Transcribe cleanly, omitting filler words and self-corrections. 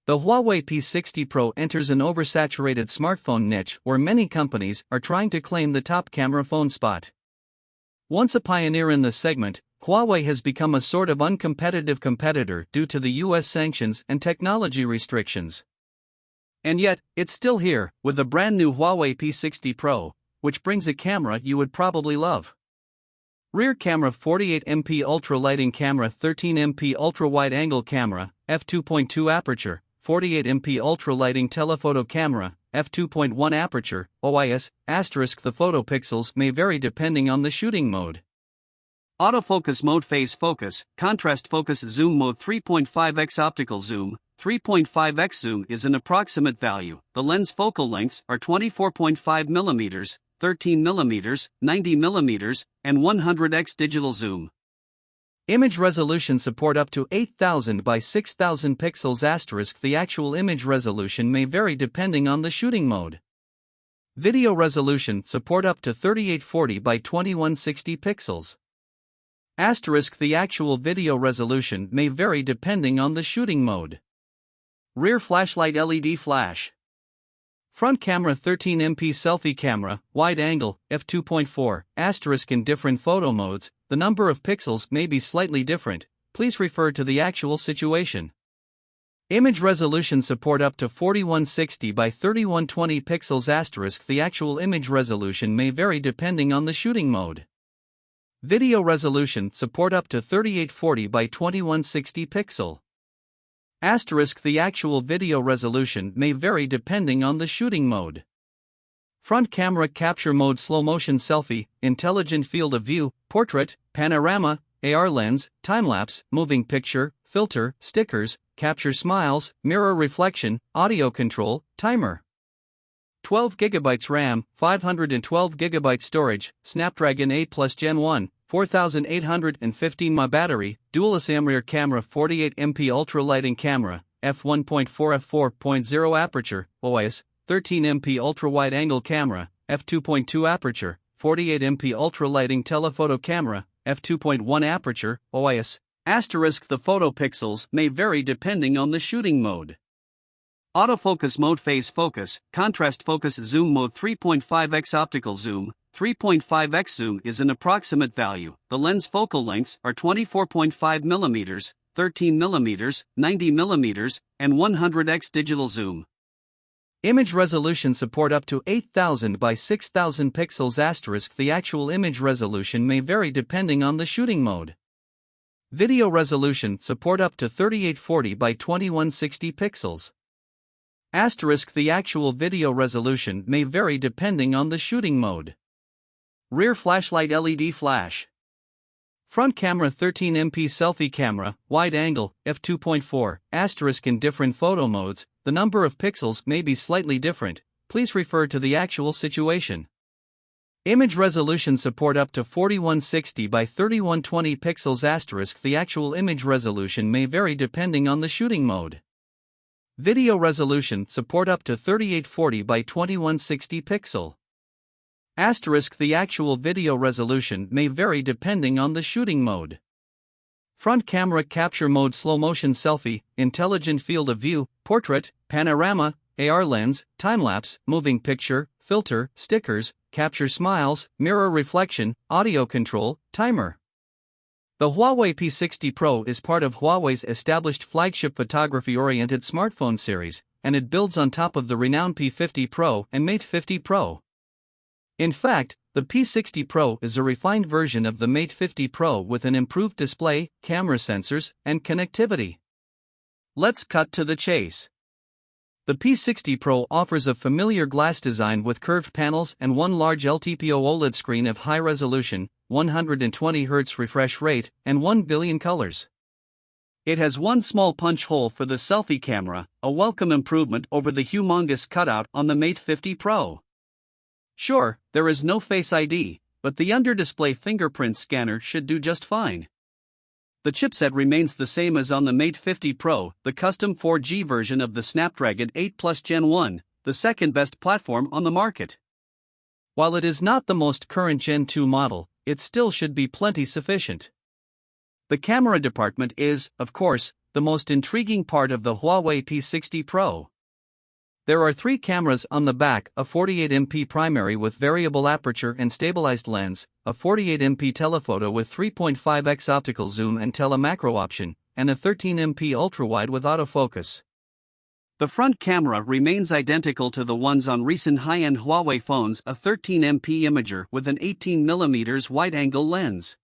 The Huawei P60 Pro enters an oversaturated smartphone niche where many companies are trying to claim the top camera phone spot. Once a pioneer in the segment, Huawei has become a sort of uncompetitive competitor due to the US sanctions and technology restrictions. And yet, it's still here, with the brand new Huawei P60 Pro, which brings a camera you would probably love. Rear camera 48MP ultra lighting camera 13MP ultra wide angle camera, f2.2 aperture, 48MP ultra lighting telephoto camera, f2.1 aperture, OIS, *. The photo pixels may vary depending on the shooting mode. Autofocus mode: phase focus, contrast focus, zoom mode 3.5x optical zoom. 3.5x zoom is an approximate value. The lens focal lengths are 24.5 mm, 13 mm, 90 mm, and 100x digital zoom. Image resolution support up to 8000 by 6000 pixels *. The actual image resolution may vary depending on the shooting mode. Video resolution support up to 3840 by 2160 pixels. The actual video resolution may vary depending on the shooting mode. Rear flashlight LED flash. Front camera 13MP selfie camera, wide angle, f2.4 * in different photo modes. The number of pixels may be slightly different, please refer to the actual situation. Image resolution support up to 4160 by 3120 pixels *. The actual image resolution may vary depending on the shooting mode. Video resolution support up to 3840 by 2160 pixel. The actual video resolution may vary depending on the shooting mode. Front camera capture mode: slow motion selfie, intelligent field of view, portrait, panorama, AR lens, time-lapse, moving picture, filter, stickers, capture smiles, mirror reflection, audio control, timer. 12GB RAM, 512GB storage, Snapdragon 8 Plus Gen 1, 4815 mAh battery, dual SIM rear camera 48MP ultra lighting camera, f1.4 f4.0 aperture, OIS, 13MP ultra wide angle camera, f2.2 aperture, 48MP ultra lighting telephoto camera, f2.1 aperture, OIS, *. The photo pixels may vary depending on the shooting mode. Autofocus mode: phase focus, contrast focus, zoom mode 3.5x optical zoom. 3.5x zoom is an approximate value. The lens focal lengths are 24.5 mm, 13 mm, 90 mm, and 100x digital zoom. Image resolution support up to 8000 by 6000 pixels *. The actual image resolution may vary depending on the shooting mode. Video resolution support up to 3840 by 2160 pixels. The actual video resolution may vary depending on the shooting mode. Rear flashlight LED flash. Front camera 13MP selfie camera, wide angle, f2.4 * in different photo modes. The number of pixels may be slightly different, please refer to the actual situation. Image resolution support up to 4160 by 3120 pixels *. The actual image resolution may vary depending on the shooting mode. Video resolution support up to 3840 by 2160 pixel. The actual video resolution may vary depending on the shooting mode. Front camera capture mode: slow motion selfie, intelligent field of view, portrait, panorama, AR lens, time-lapse, moving picture, filter, stickers, capture smiles, mirror reflection, audio control, timer. The Huawei P60 Pro is part of Huawei's established flagship photography-oriented smartphone series, and it builds on top of the renowned P50 Pro and Mate 50 Pro. In fact, the P60 Pro is a refined version of the Mate 50 Pro with an improved display, camera sensors, and connectivity. Let's cut to the chase. The P60 Pro offers a familiar glass design with curved panels and one large LTPO OLED screen of high resolution, 120Hz refresh rate, and 1 billion colors. It has one small punch hole for the selfie camera, a welcome improvement over the humongous cutout on the Mate 50 Pro. Sure, there is no Face ID, but the under-display fingerprint scanner should do just fine. The chipset remains the same as on the Mate 50 Pro, the custom 4G version of the Snapdragon 8 Plus Gen 1, the second best platform on the market. While it is not the most current Gen 2 model, it still should be plenty sufficient. The camera department is, of course, the most intriguing part of the Huawei P60 Pro. There are 3 cameras on the back: a 48MP primary with variable aperture and stabilized lens, a 48MP telephoto with 3.5x optical zoom and telemacro option, and a 13MP ultrawide with autofocus. The front camera remains identical to the ones on recent high-end Huawei phones, a 13MP imager with an 18mm wide-angle lens.